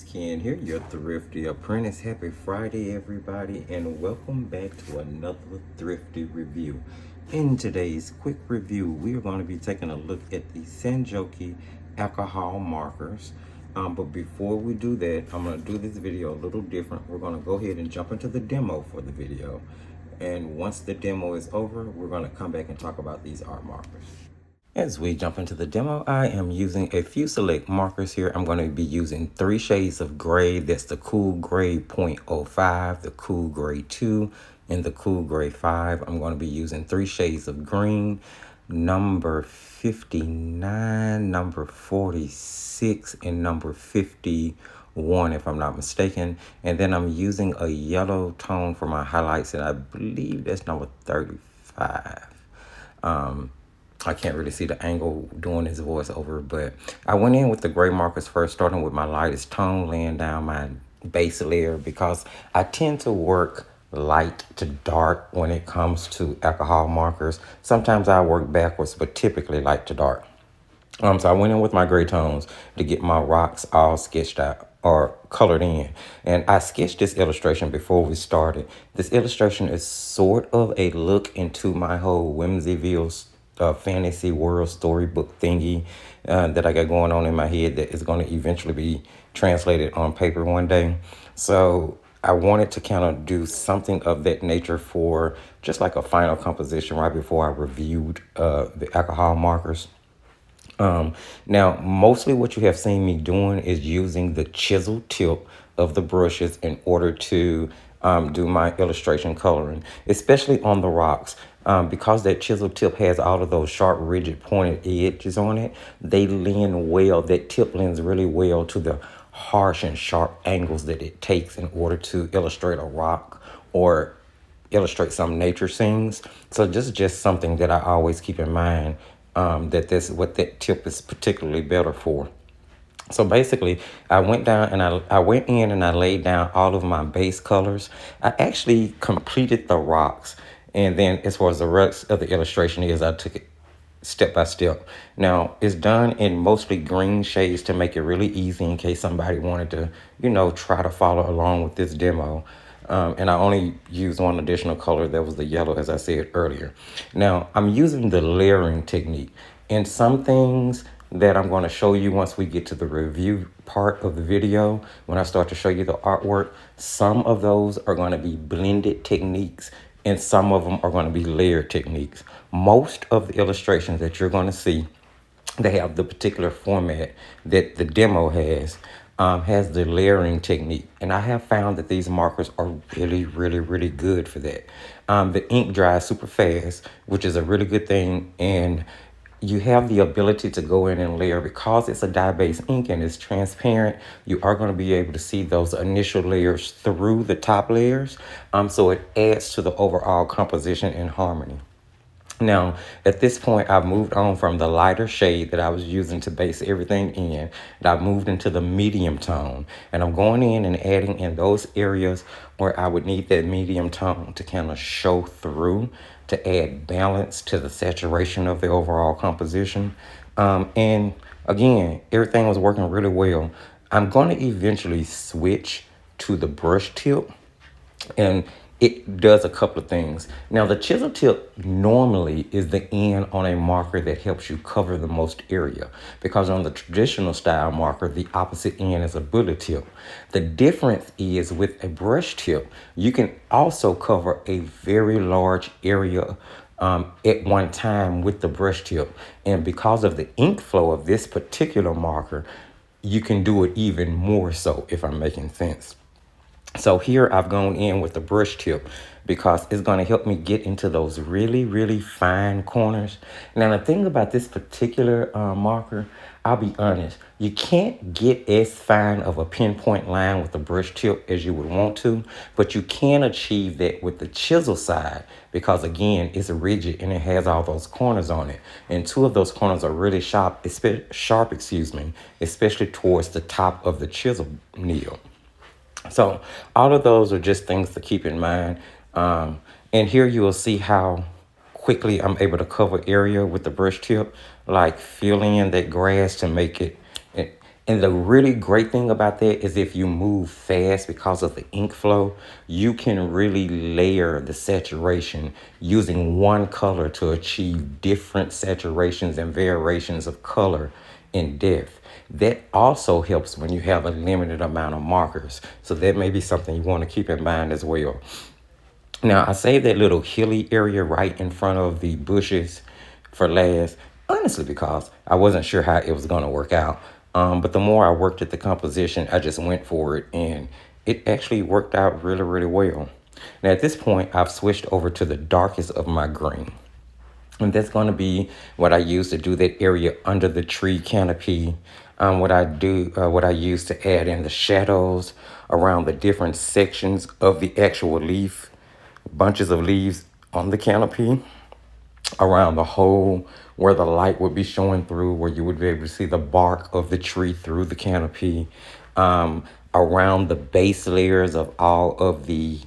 Ken here, your thrifty apprentice. Happy Friday, everybody, and welcome back to another thrifty review. In today's quick review, we are going to be taking a look at the Sanjoki Alcohol Markers. But before we do that, I'm going to do this video a little different. We're going to go ahead and jump into the demo for the video. And once the demo is over, we're going to come back and talk about these art markers. As we jump into the demo, I am using a few select markers here. I'm going to be using 3 shades of gray. That's the Cool Gray 0.05, the Cool Gray 2, and the Cool Gray 5. I'm going to be using 3 shades of green, number 59, number 46, and number 51, if I'm not mistaken. And then I'm using a yellow tone for my highlights, and I believe that's number 35. I can't really see the angle doing this voiceover, but I went in with the gray markers first, starting with my lightest tone, laying down my base layer because I tend to work light to dark when it comes to alcohol markers. Sometimes I work backwards, but typically light to dark. So I went in with my gray tones to get my rocks all sketched out or colored in. And I sketched this illustration before we started. This illustration is sort of a look into my whole Whimsyville fantasy world storybook thingy that I got going on in my head that is going to eventually be translated on paper one day. So I wanted to kind of do something of that nature for just like a final composition right before I reviewed the alcohol markers. Now, mostly what you have seen me doing is using the chisel tip of the brushes in order to do my illustration coloring, especially on the rocks. Because that chisel tip has all of those sharp, rigid, pointed edges on it, they lend well, that tip lends really well to the harsh and sharp angles that it takes in order to illustrate a rock or illustrate some nature scenes. So this is just something that I always keep in mind, that this what that tip is particularly better for. So basically, I went down and I went in and I laid down all of my base colors. I actually completed the rocks. And then as far as the rest of the illustration is, I took it step by step. Now, it's done in mostly green shades to make it really easy in case somebody wanted to, try to follow along with this demo. And I only used one additional color, that was the yellow, as I said earlier. Now, I'm using the layering technique. And some things that I'm going to show you once we get to the review part of the video, when I start to show you the artwork, some of those are going to be blended techniques and some of them are going to be layered techniques. Most of the illustrations that you're going to see, they have the particular format that the demo has the layering technique. And I have found that these markers are really, really, really good for that. The ink dries super fast, which is a really good thing. And you have the ability to go in and layer because it's a dye-based ink and it's transparent. You are going to be able to see those initial layers through the top layers. So it adds to the overall composition and harmony. Now, at this point, I've moved on from the lighter shade that I was using to base everything in, and I've moved into the medium tone. And I'm going in and adding in those areas where I would need that medium tone to kind of show through, to add balance to the saturation of the overall composition. And again, everything was working really well. I'm going to eventually switch to the brush tip, and it does a couple of things. Now, the chisel tip normally is the end on a marker that helps you cover the most area, because on the traditional style marker, the opposite end is a bullet tip. The difference is with a brush tip, you can also cover a very large area at one time with the brush tip. And because of the ink flow of this particular marker, you can do it even more so, if I'm making sense. So here I've gone in with the brush tip because it's going to help me get into those really, really fine corners. Now, the thing about this particular marker, I'll be honest, you can't get as fine of a pinpoint line with the brush tip as you would want to, but you can achieve that with the chisel side because, again, it's rigid and it has all those corners on it. And 2 of those corners are really sharp, especially towards the top of the chisel needle. So all of those are just things to keep in mind. And here you will see how quickly I'm able to cover area with the brush tip, like filling in that grass to make it And the really great thing about that is if you move fast because of the ink flow, you can really layer the saturation using one color to achieve different saturations and variations of color and depth. That also helps when you have a limited amount of markers. So that may be something you want to keep in mind as well. Now, I saved that little hilly area right in front of the bushes for last, honestly, because I wasn't sure how it was going to work out. But the more I worked at the composition, I just went for it, and it actually worked out really, really well. Now, at this point, I've switched over to the darkest of my green. And that's going to be what I use to do that area under the tree canopy. What I use to add in the shadows around the different sections of the actual leaf, bunches of leaves on the canopy, around the hole where the light would be showing through, where you would be able to see the bark of the tree through the canopy, around the base layers of all of the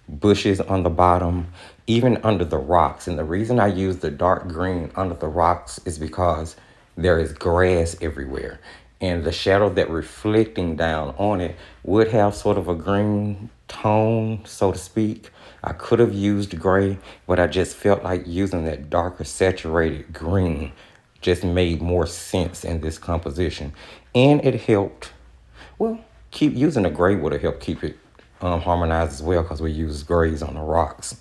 bushes on the bottom, even under the rocks. And the reason I use the dark green under the rocks is because there is grass everywhere. And the shadow that reflecting down on it would have sort of a green tone, so to speak. I could have used gray, but I just felt like using that darker saturated green just made more sense in this composition. And it helped, well, keep using the gray would have helped keep it harmonized as well because we use grays on the rocks.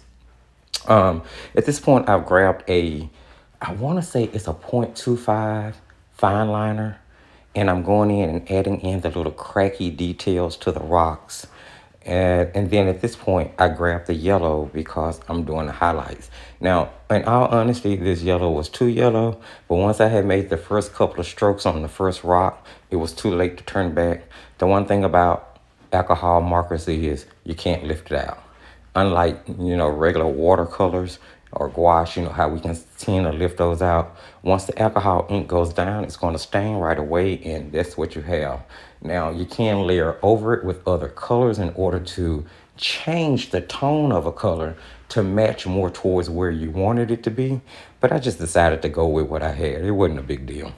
At this point, I've grabbed I want to say it's a 0.25 fine liner, and I'm going in and adding in the little cracky details to the rocks. And then at this point, I grabbed the yellow because I'm doing the highlights. Now, in all honesty, this yellow was too yellow, but once I had made the first couple of strokes on the first rock, it was too late to turn back. The one thing about alcohol markers is you can't lift it out. Unlike, regular watercolors or gouache, how we can tend to lift those out. Once the alcohol ink goes down, it's going to stain right away, and that's what you have. Now, you can layer over it with other colors in order to change the tone of a color to match more towards where you wanted it to be, but I just decided to go with what I had. It wasn't a big deal.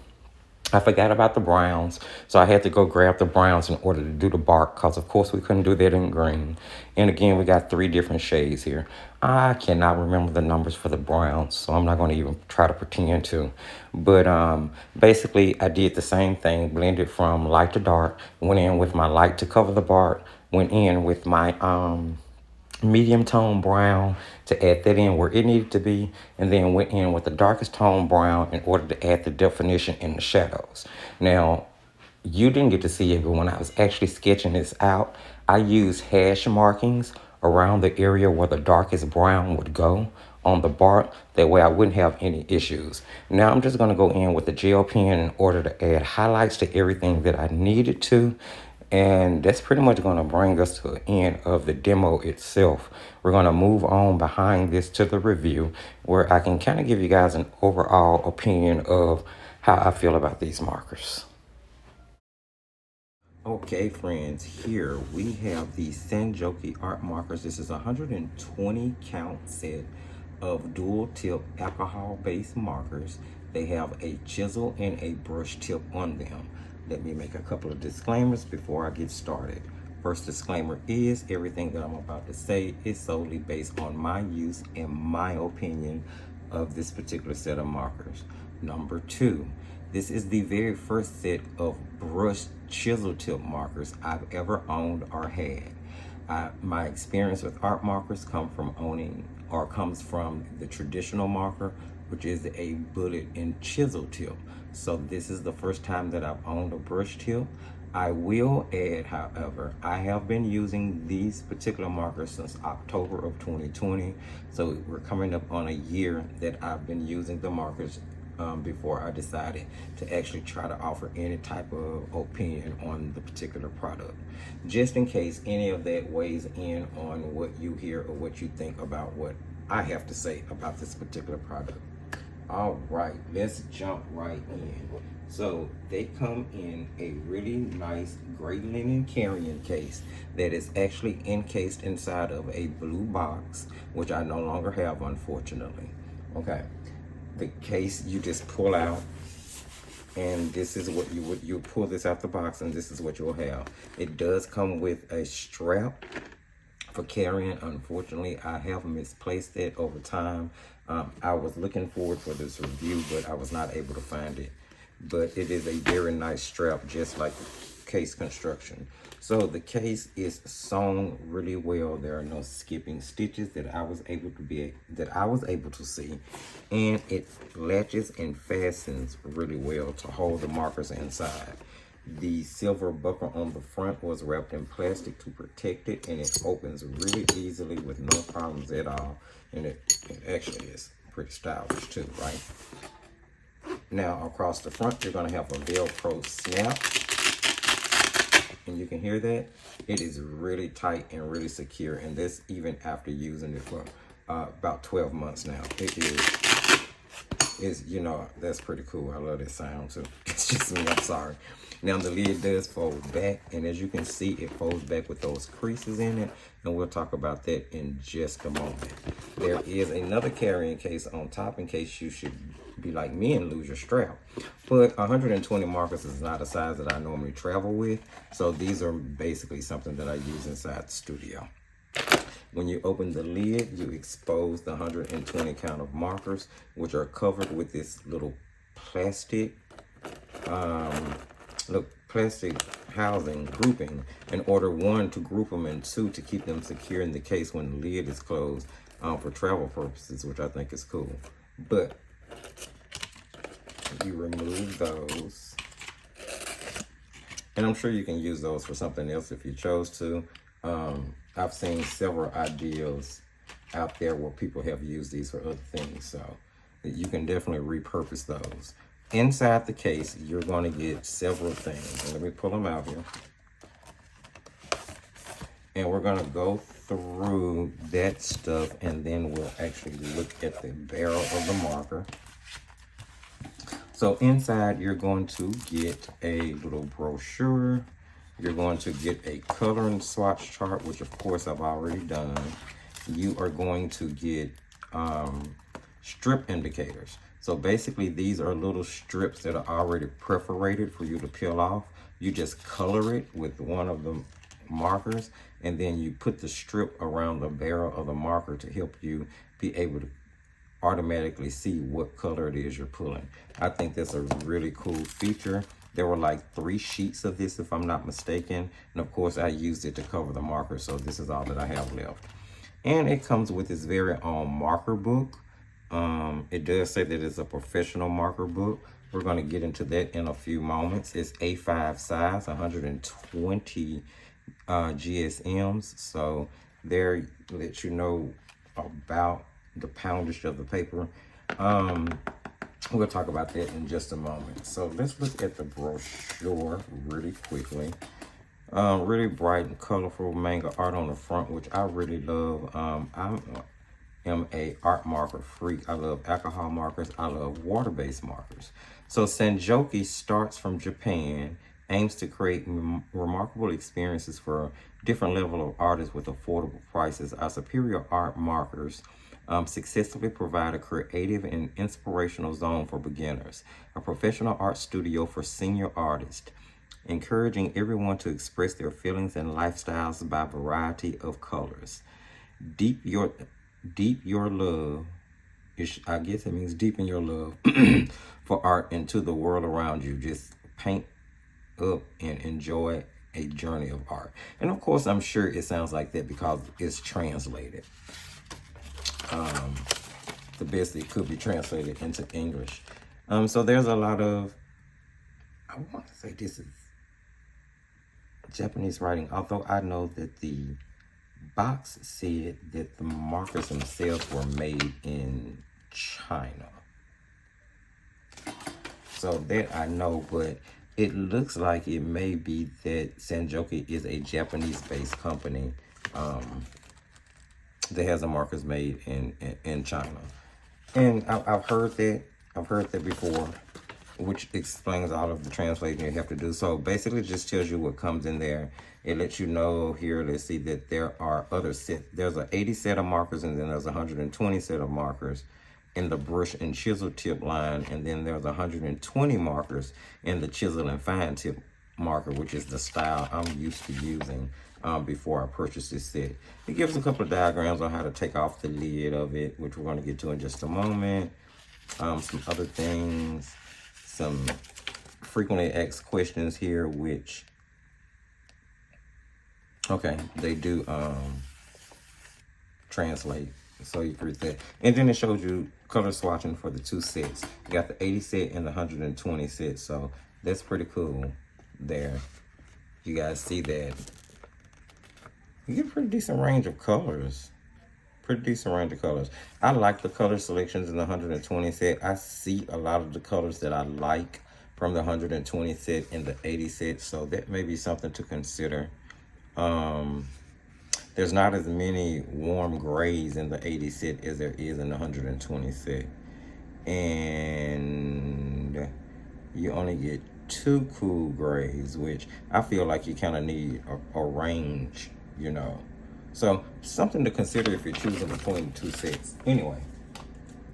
I forgot about the browns, so I had to go grab the browns in order to do the bark, because of course we couldn't do that in green. And again, we got 3 different shades here. I cannot remember the numbers for the browns, so I'm not going to even try to pretend to. But basically, I did the same thing, blended from light to dark, went in with my light to cover the bark, went in with my medium tone brown to add that in where it needed to be, and then went in with the darkest tone brown in order to add the definition in the shadows. Now, you didn't get to see it, but when I was actually sketching this out, I used hash markings around the area where the darkest brown would go on the bark. That way I wouldn't have any issues. Now I'm just going to go in with the gel pen in order to add highlights to everything that I needed to. And that's pretty much going to bring us to the end of the demo itself. We're going to move on behind this to the review, where I can kind of give you guys an overall opinion of how I feel about these markers. Okay, friends, here we have the Sanjoki art markers. This is a 120 count set of dual tip alcohol based markers. They have a chisel and a brush tip on them. Let me make a couple of disclaimers before I get started. First disclaimer is everything that I'm about to say is solely based on my use and my opinion of this particular set of markers. Number 2, this is the very first set of brush chisel tip markers I've ever owned or had. My experience with art markers comes from the traditional marker, which is a bullet and chisel tip. So this is the first time that I've owned a brush tip. I will add, however, I have been using these particular markers since October of 2020. So we're coming up on a year that I've been using the markers before I decided to actually try to offer any type of opinion on the particular product. Just in case any of that weighs in on what you hear or what you think about what I have to say about this particular product. All right, let's jump right in. So they come in a really nice gray linen carrying case that is actually encased inside of a blue box, which I no longer have, unfortunately. Okay, the case you just pull out, And this is what you pull this out the box, and this is what you'll have. It does come with a strap for carrying. Unfortunately, I have misplaced it over time. I was looking forward for this review, but I was not able to find it. But it is a very nice strap, just like case construction. So the case is sewn really well. There are no skipping stitches that I was able to see, and it latches and fastens really well to hold the markers inside. The silver buckle on the front was wrapped in plastic to protect it, and it opens really easily with no problems at all. And it actually is pretty stylish too, right? Now across the front, you're gonna have a Velcro snap, and you can hear that. It is really tight and really secure, and this even after using it for about 12 months now. It is, you know, that's pretty cool. I love that sound too. It's just me, I'm sorry. Now the lid does fold back, and as you can see, it folds back with those creases in it, and we'll talk about that in just a moment. There is another carrying case on top in case you should be like me and lose your strap. But 120 markers is not a size that I normally travel with, so these are basically something that I use inside the studio. When you open the lid, you expose the 120 count of markers, which are covered with this little plastic plastic housing grouping in order, one, to group them, and two, to keep them secure in the case when the lid is closed for travel purposes, which I think is cool. But you remove those, and I'm sure you can use those for something else if you chose to. I've seen several ideas out there where people have used these for other things, so you can definitely repurpose those. Inside the case, you're going to get several things. Let me pull them out here. And we're going to go through that stuff, and then we'll actually look at the barrel of the marker. So inside, you're going to get a little brochure. You're going to get a color and swatch chart, which of course I've already done. You are going to get strip indicators. So basically, these are little strips that are already perforated for you to peel off. You just color it with one of the markers, and then you put the strip around the barrel of the marker to help you be able to automatically see what color it is you're pulling. I think that's a really cool feature. There were like 3 sheets of this, if I'm not mistaken. And of course, I used it to cover the marker, so this is all that I have left. And it comes with its very own marker book. It does say that it's a professional marker book. We're going to get into that in a few moments. It's A5 size, 120 GSMs. So there lets you know about the poundage of the paper. We'll talk about that in just a moment. So let's look at the brochure really quickly. Really bright and colorful manga art on the front, which I really love. I am a art marker freak. I love alcohol markers. I love water-based markers. So Sanjoki starts from Japan, aims to create remarkable experiences for different level of artists with affordable prices. Our superior art markers successfully provide a creative and inspirational zone for beginners, a professional art studio for senior artists, encouraging everyone to express their feelings and lifestyles by variety of colors. Deep your love, I guess it means deepen your love for art into the world around you. Just paint up and enjoy a journey of art. And of course, I'm sure it sounds like that because it's translated. The best it could be translated into English. So there's a lot of, I want to say this is Japanese writing, although I know that the box said that the markers themselves were made in China. So that I know, but it looks like it may be that Sanjoki is a Japanese-based company that has the markers made in China. And I've heard that before, which explains all of the translation you have to do. So basically it just tells you what comes in there. It lets you know here, let's see, that there are other there's an 80 set of markers, and then there's 120 set of markers. in the brush and chisel tip line, and then there's 120 markers in the chisel and fine tip marker, which is the style I'm used to using before I purchased this set. It gives a couple of diagrams on how to take off the lid of it, which we're going to get to in just a moment. Some other things, some frequently asked questions here, which, okay, they do translate, so you can read that. And then it shows you color swatching for the two sets. You got the 80 set and the 120 set, so that's pretty cool there. You guys see that you get a pretty decent range of colors. I like the color selections in the 120 set. I see a lot of the colors that I like from the 120 set and the 80 set, so that may be something to consider. There's not as many warm grays in the 80 set as there is in the 120 set. And you only get 2 cool grays, which I feel like you kind of need a range, you know. So something to consider if you're choosing between 2 sets. Anyway,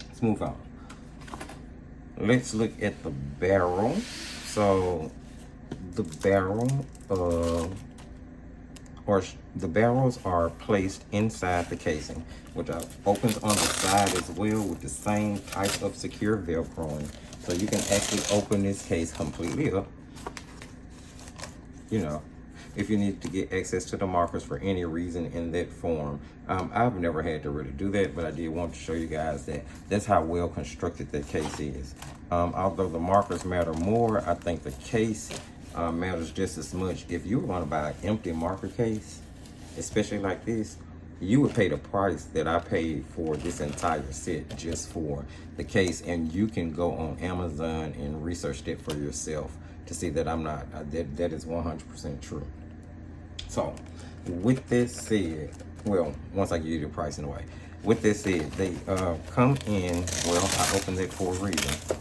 let's move on. Let's look at the barrel. So the barrel the barrels are placed inside the casing, which opens on the side as well with the same type of secure Velcroing. So you can actually open this case completely up, you know, if you need to get access to the markers for any reason in that form. I've never had to really do that, but I did want to show you guys that that's how well constructed that case is. Although the markers matter more, I think the case matters just as much. If you were going to buy an empty marker case, especially like this, you would pay the price that I paid for this entire set just for the case, and you can go on Amazon and research it for yourself to see that I'm not, that is 100% true. So with this said, well, once I give you the price anyway, with this said, they come in, well, I opened it for a reason.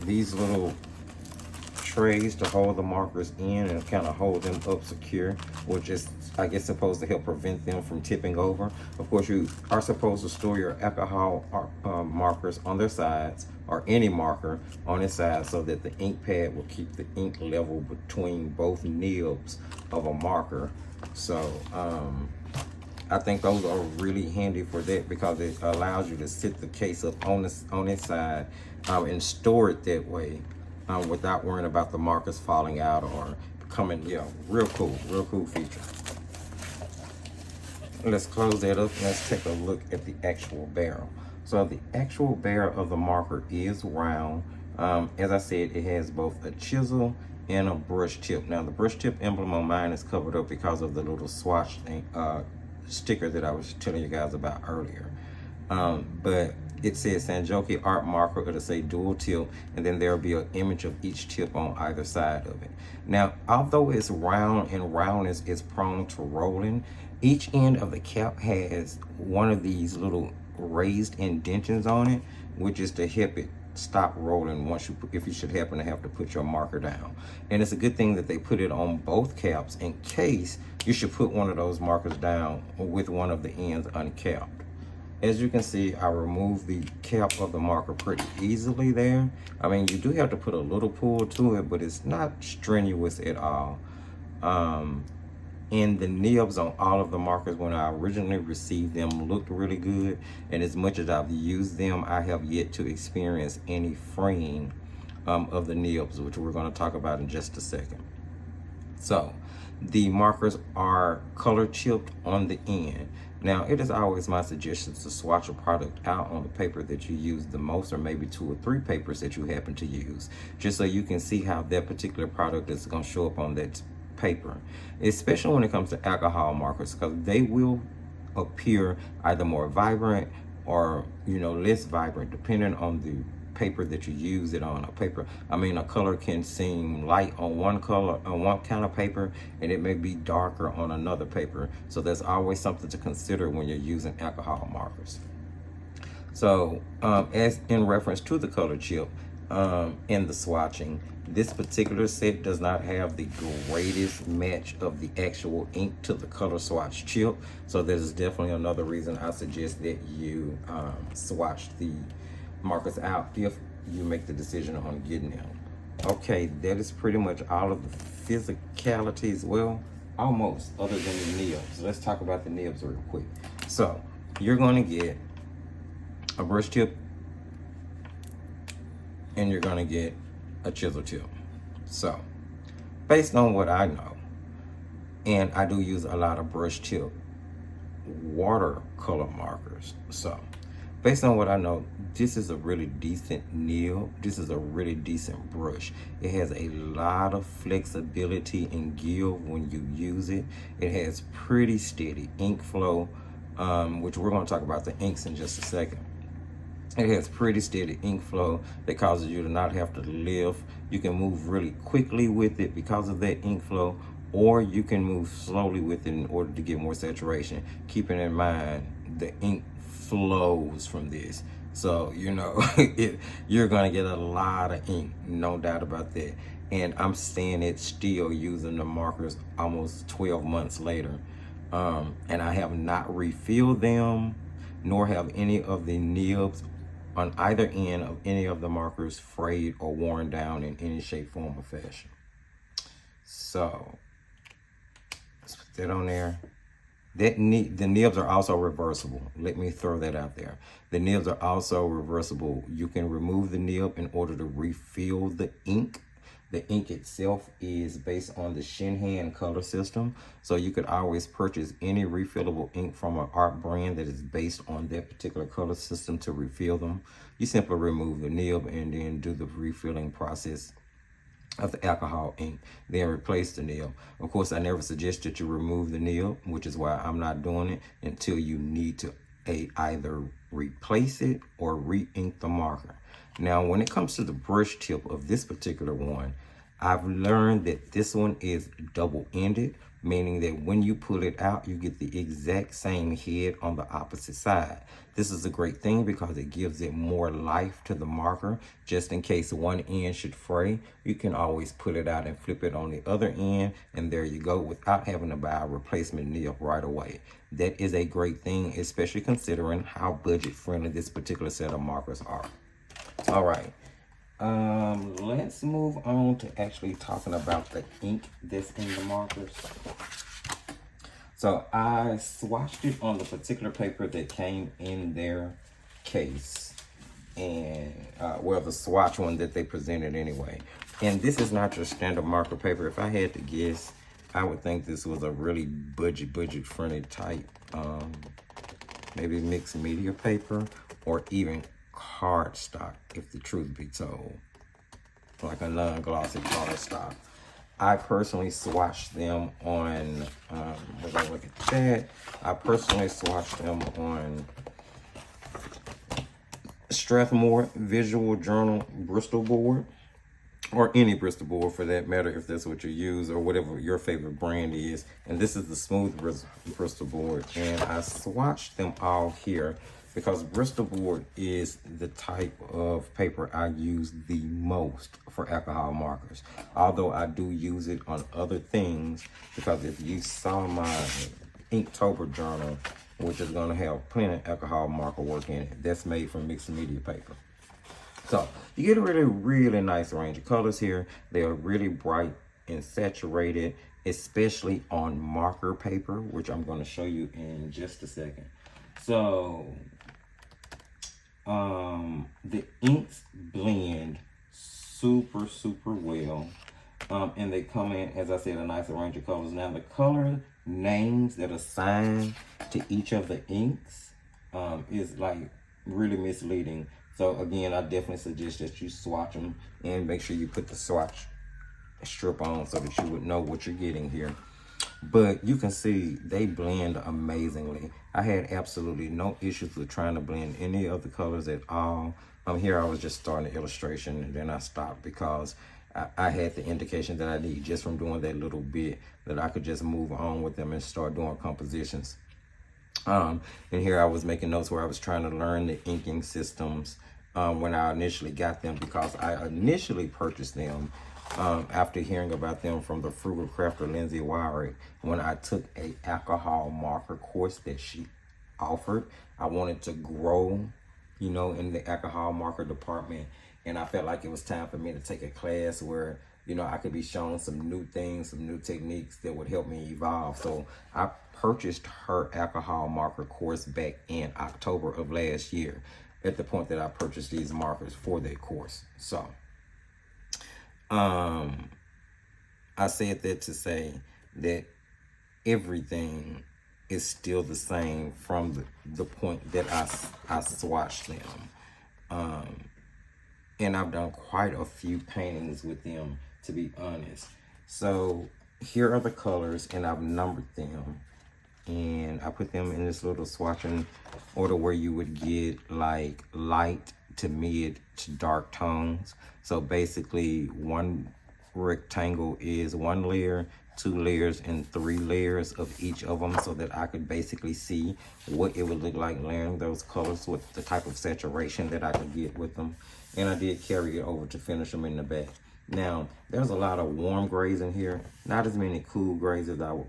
These little trays to hold the markers in and kind of hold them up secure, which is, I guess, supposed to help prevent them from tipping over. Of course, you are supposed to store your alcohol markers on their sides, or any marker on its side, so that the ink pad will keep the ink level between both nibs of a marker. So I think those are really handy for that, because it allows you to sit the case up on its side and store it that way without worrying about the markers falling out or coming. Yeah, real cool feature. Let's close that up and let's take a look at the actual barrel. So the actual barrel of the marker is round. As I said, it has both a chisel and a brush tip. Now the brush tip emblem on mine is covered up because of the little swatch sticker that I was telling you guys about earlier. But it says Sanjoki Art Marker. It'll say dual tip, and then there'll be an image of each tip on either side of it. Now, although it's round and roundness is prone to rolling, each end of the cap has one of these little raised indentions on it, which is to help it stop rolling once if you should happen to have to put your marker down. And it's a good thing that they put it on both caps in case you should put one of those markers down with one of the ends uncapped. As you can see, I removed the cap of the marker pretty easily there. I mean, you do have to put a little pull to it, but it's not strenuous at all. And the nibs on all of the markers when I originally received them looked really good. And as much as I've used them, I have yet to experience any fraying of the nibs, which we're going to talk about in just a second. So the markers are color chipped on the end. Now, it is always my suggestion to swatch a product out on the paper that you use the most, or maybe 2 or 3 papers that you happen to use, just so you can see how that particular product is going to show up on that paper, especially when it comes to alcohol markers, because they will appear either more vibrant or, you know, less vibrant depending on the paper that you use it on. A color can seem light on one kind of paper, and it may be darker on another paper. So there's always something to consider when you're using alcohol markers. So as in reference to the color chip, in the swatching. This particular set does not have the greatest match of the actual ink to the color swatch chip, so that is definitely another reason I suggest that you swatch the markers out if you make the decision on getting them. Okay, that is pretty much all of the physicalities, well, almost, other than the nibs. Let's talk about the nibs real quick. So you're going to get a brush tip and you're going to get a chisel tip. So based on what I know, and I do use a lot of brush tip watercolor markers, so based on what I know, this is a really decent nib. This is a really decent brush. It has a lot of flexibility and give when you use it. It has pretty steady ink flow, which we're going to talk about the inks in just a second. It has pretty steady ink flow that causes you to not have to lift. You can move really quickly with it because of that ink flow, or you can move slowly with it in order to get more saturation, keeping in mind the ink flows from this. So, you know, you're gonna get a lot of ink, no doubt about that. And I'm saying it still using the markers almost 12 months later. And I have not refilled them, nor have any of the nibs on either end of any of the markers frayed or worn down in any shape, form, or fashion. So let's put that on there. The nibs are also reversible. Let me throw that out there. The nibs are also reversible. You can remove the nib in order to refill the ink. The ink itself is based on the Shinhan color system, so you could always purchase any refillable ink from an art brand that is based on that particular color system to refill them. You simply remove the nib and then do the refilling process of the alcohol ink, then replace the nib. Of course, I never suggest that you remove the nib, which is why I'm not doing it until you need to either replace it or re-ink the marker. Now, when it comes to the brush tip of this particular one, I've learned that this one is double-ended, meaning that when you pull it out, you get the exact same head on the opposite side. This is a great thing because it gives it more life to the marker. Just in case one end should fray, you can always pull it out and flip it on the other end, and there you go, without having to buy a replacement nib right away. That is a great thing, especially considering how budget-friendly this particular set of markers are. All right. Let's move on to actually talking about the ink that's in the markers. So I swatched it on the particular paper that came in their case, and well, the swatch one that they presented anyway. And this is not your standard marker paper. If I had to guess, I would think this was a really budget friendly type, maybe mixed media paper, or even cardstock, if the truth be told, like a non-glossy cardstock. I personally swatched them on, we're gonna look at that. I personally swatched them on Strathmore Visual Journal Bristol board, or any Bristol board for that matter, if that's what you use, or whatever your favorite brand is. And this is the smooth Bristol board, and I swatched them all here because Bristol board is the type of paper I use the most for alcohol markers. Although I do use it on other things, because if you saw my Inktober journal, which is gonna have plenty of alcohol marker work in it, that's made from mixed media paper. So you get a really nice range of colors here. They are really bright and saturated, especially on marker paper, which I'm gonna show you in just a second. So the inks blend super well, and they come in, as I said, a nice range of colors. Now the color names that are assigned to each of the inks is like really misleading. So again, I definitely suggest that you swatch them and make sure you put the swatch strip on so that you would know what you're getting here. But you can see they blend amazingly. I had absolutely no issues with trying to blend any of the colors at all. Here I was just starting the illustration, and then I stopped because I had the indication that I need, just from doing that little bit, that I could just move on with them and start doing compositions. And here I was making notes where I was trying to learn the inking systems when I initially got them, because I initially purchased them after hearing about them from the frugal crafter Lindsay Wiry when I took a alcohol marker course that she offered. I wanted to grow, you know, in the alcohol marker department, and I felt like it was time for me to take a class where, you know, I could be shown some new things, some new techniques that would help me evolve. So I purchased her alcohol marker course back in October of last year, at the point that I purchased these markers for that course. So I said that to say that everything is still the same from the point that I swatched them. And I've done quite a few paintings with them, to be honest. So here are the colors, and I've numbered them, and I put them in this little swatching order where you would get like light to mid to dark tones. So basically one rectangle is 1 layer, 2 layers, and 3 layers of each of them, so that I could basically see what it would look like layering those colors with the type of saturation that I could get with them. And I did carry it over to finish them in the back. Now, there's a lot of warm grays in here, not as many cool grays as I would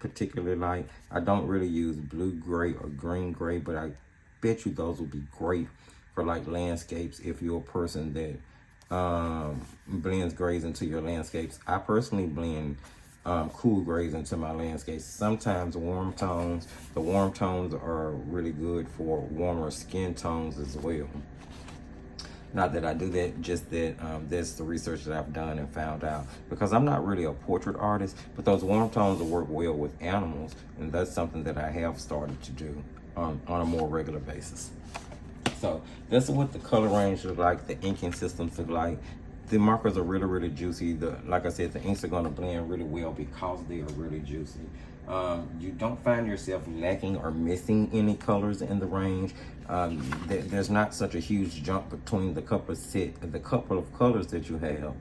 particularly like. I don't really use blue gray or green gray, but I bet you those would be great for like landscapes if you're a person that blends grays into your landscapes. I personally blend cool grays into my landscapes. Sometimes warm tones. The warm tones are really good for warmer skin tones as well. Not that I do that, just that that's the research that I've done and found out. Because I'm not really a portrait artist, but those warm tones will work well with animals, and that's something that I have started to do on a more regular basis. So that's what the color range look like, the inking systems look like. The markers are really, really juicy. Like I said, the inks are gonna blend really well because they are really juicy. You don't find yourself lacking or missing any colors in the range. There's not such a huge jump between the couple of colors that you have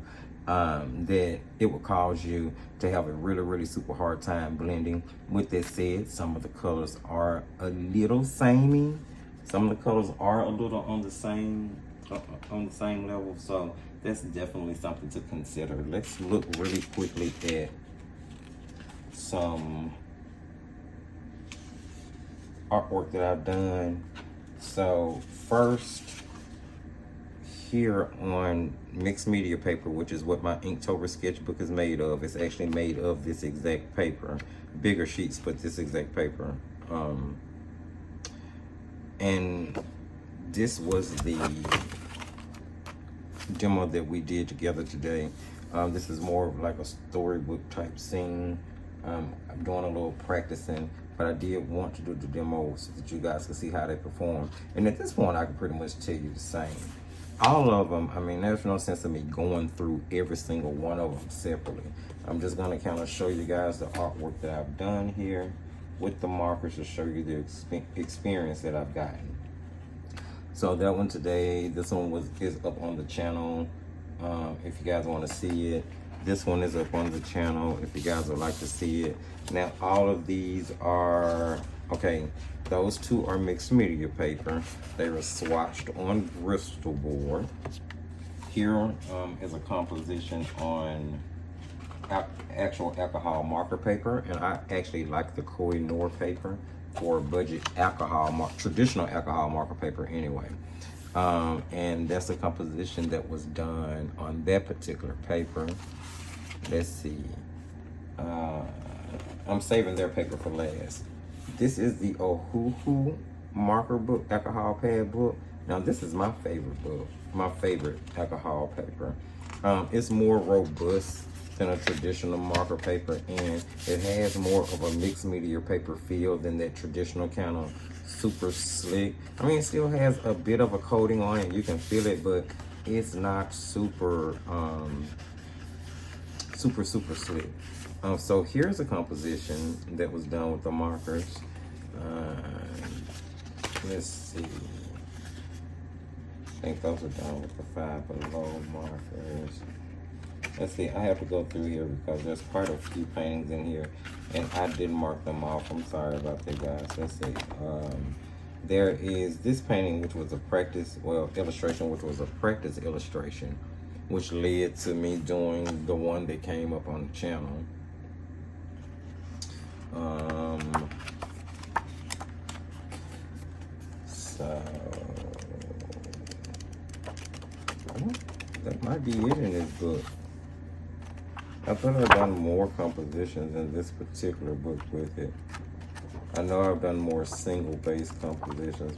that it will cause you to have a really, really super hard time blending. With that said, some of the colors are a little samey. Some of the colors are a little on the same level, so that's definitely something to consider. Let's look really quickly at some artwork that I've done. So first, here on mixed media paper, which is what my Inktober sketchbook is made of. It's actually made of this exact paper, bigger sheets, but this exact paper. And this was the demo that we did together today. This is more of like a storybook type scene. I'm doing a little practicing, but I did want to do the demo so that you guys can see how they perform. And at this point, I can pretty much tell you the same. All of them, I mean, there's no sense of me going through every single one of them separately. I'm just gonna kind of show you guys the artwork that I've done here with the markers to show you the experience that I've gotten. So that one today, this one is up on the channel if you guys want to see it. This one is up on the channel if you guys would like to see it. Now all of these are, okay, those two are mixed media paper. They were swatched on Bristol board. Here is a composition on actual alcohol marker paper, and I actually like the Koh-i-Noor paper for budget traditional alcohol marker paper anyway. And that's a composition that was done on that particular paper. Let's see. I'm saving their paper for last. This is the Ohuhu marker book, alcohol pad book. Now this is my favorite book, my favorite alcohol paper. It's more robust than a traditional marker paper, and it has more of a mixed media paper feel than that traditional kind of super slick. I mean, it still has a bit of a coating on it, you can feel it, but it's not super super slick. So here's a composition that was done with the markers. Let's see, I think those are done with the Five Below markers. Let's see, I have to go through here because there's quite a few paintings in here and I didn't mark them off. I'm sorry about that, guys. Let's see. there is this painting, which was a practice, well, illustration, which was a practice illustration, which led to me doing the one that came up on the channel. So that might be it in this book. I thought I'd done more compositions in this particular book with it. I know I've done more single base compositions,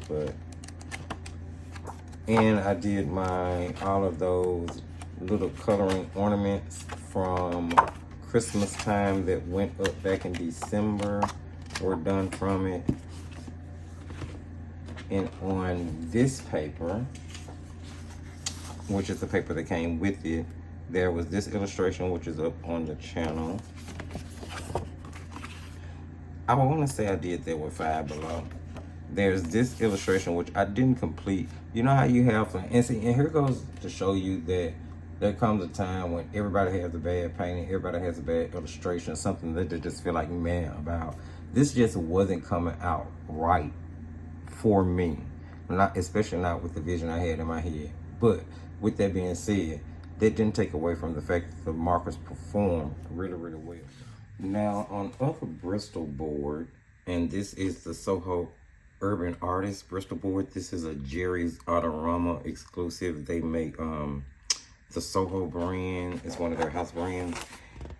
and I did all of those little coloring ornaments from Christmas time that went up back in December were done from it. And on this paper, which is the paper that came with it, there was this illustration, which is up on the channel. I want to say I did that with Five Below. There's this illustration, which I didn't complete. You know how you have some, and here goes to show you that there comes a time when everybody has a bad painting, everybody has a bad illustration, something that they just feel like mad about. This just wasn't coming out right for me, especially not with the vision I had in my head. But with that being said, that didn't take away from the fact that the markers performed really, really well. Now on other Bristol board, and this is the Soho Urban Artist Bristol board. This is a Jerry's Autorama exclusive. They make the Soho brand. It's one of their house brands.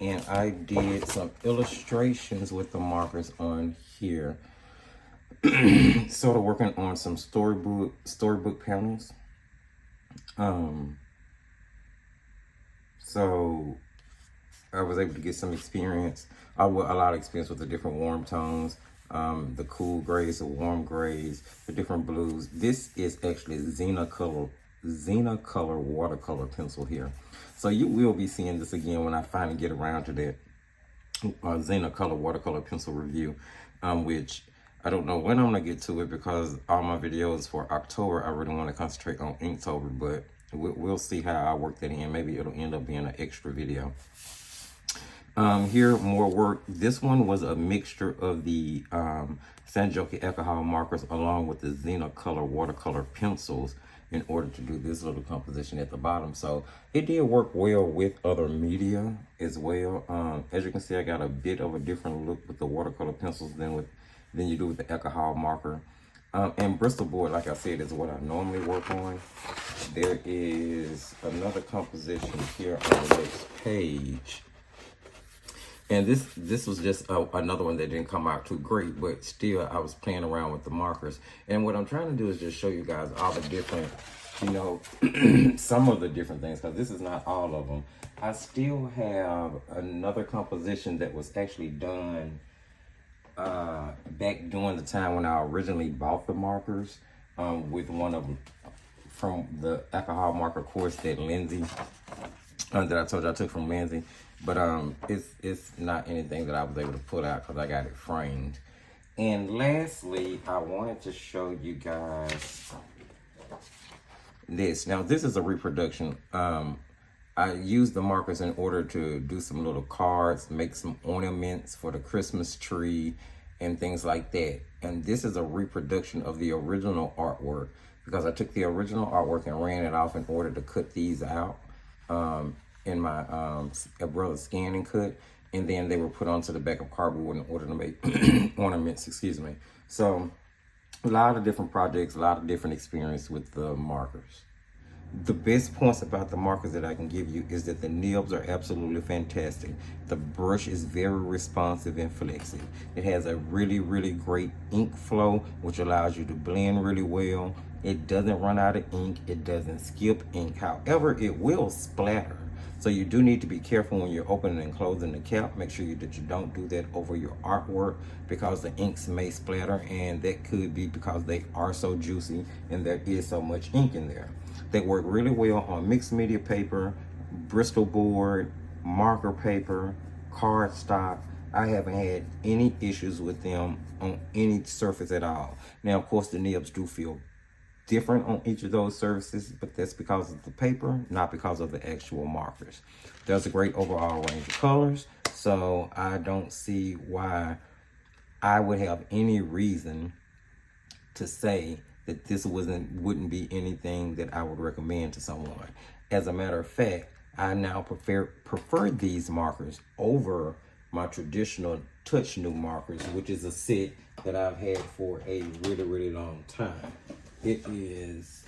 And I did some illustrations with the markers on here. Sort of working on some storybook panels. So I was able to get some experience, a lot of experience with the different warm tones, the cool grays, the warm grays, the different blues. This is actually Xenacolor watercolor pencil here. So you will be seeing this again when I finally get around to that Xenacolor watercolor pencil review, which I don't know when I'm gonna get to it because all my videos for October, I really want to concentrate on Inktober, but we'll see how I work that in. Maybe it'll end up being an extra video. Here, more work. This one was a mixture of the Sanjoki Alcohol Markers along with the Xenacolor watercolor pencils in order to do this little composition at the bottom. So it did work well with other media as well. As you can see, I got a bit of a different look with the watercolor pencils than you do with the alcohol marker. And Bristol board, like I said, is what I normally work on. There is another composition here on the next page. And this was just another one that didn't come out too great, but still I was playing around with the markers. And what I'm trying to do is just show you guys all the different, you know, some of the different things, because this is not all of them. I still have another composition that was actually done back during the time when I originally bought the markers, with one of them from the alcohol marker course that Lindsay, that I told you I took from Lindsay. But it's not anything that I was able to put out because I got it framed. And lastly, I wanted to show you guys this. Now this is a reproduction. I used the markers in order to do some little cards, make some ornaments for the Christmas tree and things like that. And this is a reproduction of the original artwork because I took the original artwork and ran it off in order to cut these out in my brother's scan and cut. And then they were put onto the back of cardboard in order to make ornaments, excuse me. So a lot of different projects, a lot of different experience with the markers. The best points about the markers that I can give you is that the nibs are absolutely fantastic. The brush is very responsive and flexible. It has a really, really great ink flow, which allows you to blend really well. It doesn't run out of ink. It doesn't skip ink. However, it will splatter. So you do need to be careful when you're opening and closing the cap. Make sure that you don't do that over your artwork because the inks may splatter, and that could be because they are so juicy and there is so much ink in there. They work really well on mixed media paper, Bristol board, marker paper, cardstock. I haven't had any issues with them on any surface at all. Now, of course, the nibs do feel different on each of those surfaces, but that's because of the paper, not because of the actual markers. There's a great overall range of colors, so I don't see why I would have any reason to say that this wouldn't be anything that I would recommend to someone. As a matter of fact, I now prefer these markers over my traditional Touch New markers, which is a set that I've had for a really long time. It is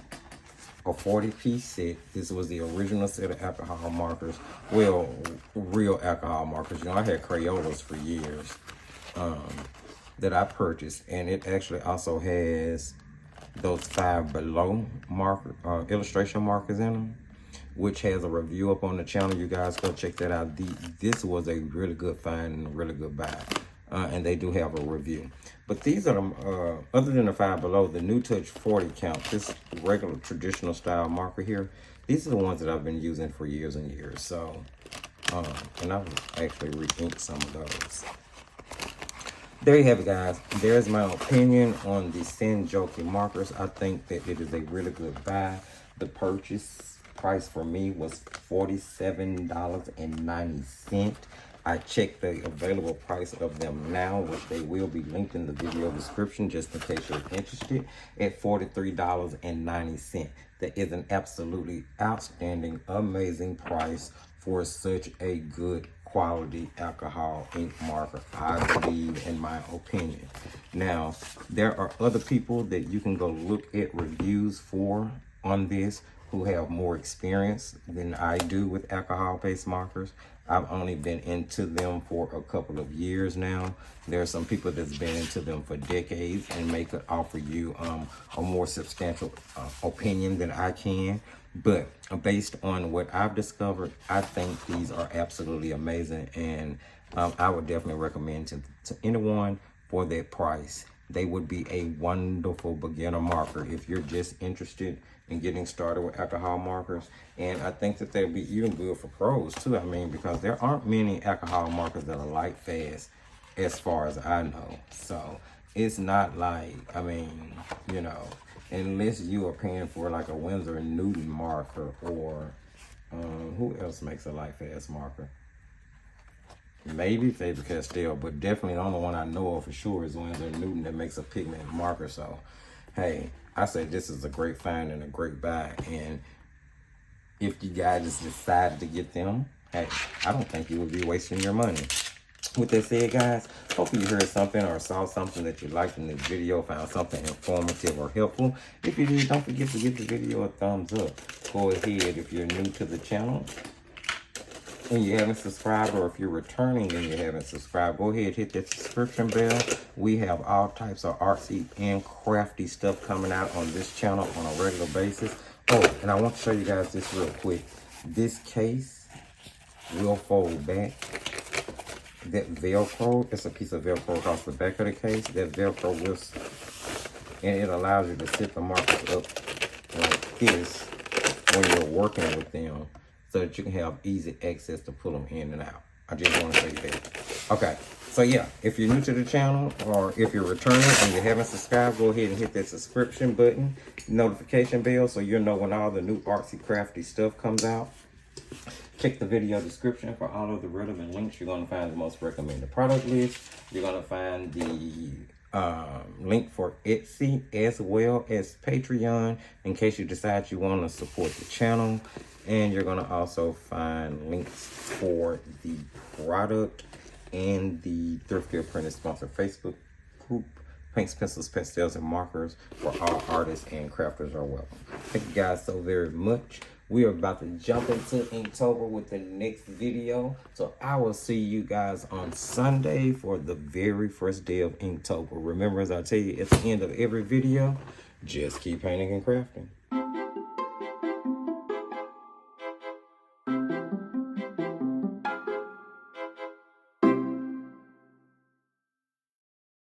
a 40-piece set. This was the original set of alcohol markers. Well, real alcohol markers. You know, I had Crayolas for years that I purchased, and it actually also has those Five Below marker illustration markers in them, which has a review up on the channel. You guys go check that out. This was a really good find and a really good buy, and they do have a review. But these are other than the Five Below, the New Touch 40 count, this regular traditional style marker here, these are the ones that I've been using for years and years. So and I will actually re-ink some of those. There you have it, guys. There's my opinion on the Sanjoki markers. I think that it is a really good buy. The purchase price for me was $47.90. I checked the available price of them now, which they will be linked in the video description just in case you're interested, at $43.90. That is an absolutely outstanding, amazing price for such a good quality alcohol ink marker, I believe, in my opinion. Now, there are other people that you can go look at reviews for on this who have more experience than I do with alcohol-based markers. I've only been into them for a couple of years now. There are some people that's been into them for decades and may could offer you a more substantial opinion than I can. But based on what I've discovered, I think these are absolutely amazing, and I would definitely recommend to anyone for that price. They would be a wonderful beginner marker if you're just interested in getting started with alcohol markers. And I think that they'll be even good for pros too. I mean, because there aren't many alcohol markers that are light fast as far as I know. So it's not like, I mean, you know, unless you are paying for like a Winsor & Newton marker, or who else makes a light fast marker? Maybe Faber-Castell, but definitely the only one I know of for sure is Winsor & Newton that makes a pigment marker. So, hey, I say this is a great find and a great buy. And if you guys just decided to get them, hey, I don't think you would be wasting your money. With that said, guys, hopefully you heard something or saw something that you liked in this video, found something informative or helpful. If you did, don't forget to give the video a thumbs up. Go ahead, if you're new to the channel and you haven't subscribed, or if you're returning and you haven't subscribed, go ahead, hit that subscription bell. We have all types of artsy and crafty stuff coming out on this channel on a regular basis. Oh, and I want to show you guys this real quick. This case will fold back. That Velcro, it's a piece of Velcro across the back of the case. That Velcro will, and it allows you to sit the markers up like this when you're working with them, so that you can have easy access to pull them in and out. I just want to show you that. Okay, so yeah, if you're new to the channel, or if you're returning and you haven't subscribed, go ahead and hit that subscription button, notification bell, so you'll know when all the new artsy crafty stuff comes out. Check the video description for all of the relevant links. You're going to find the most recommended product list. You're going to find the link for Etsy as well as Patreon in case you decide you want to support the channel. And you're going to also find links for the product and the Thrifty Apprentice sponsored Facebook group. Paints, pencils, pastels, and markers for all artists and crafters are welcome. Thank you guys so very much. We are about to jump into Inktober with the next video. So I will see you guys on Sunday for the very first day of Inktober. Remember, as I tell you at the end of every video, just keep painting and crafting.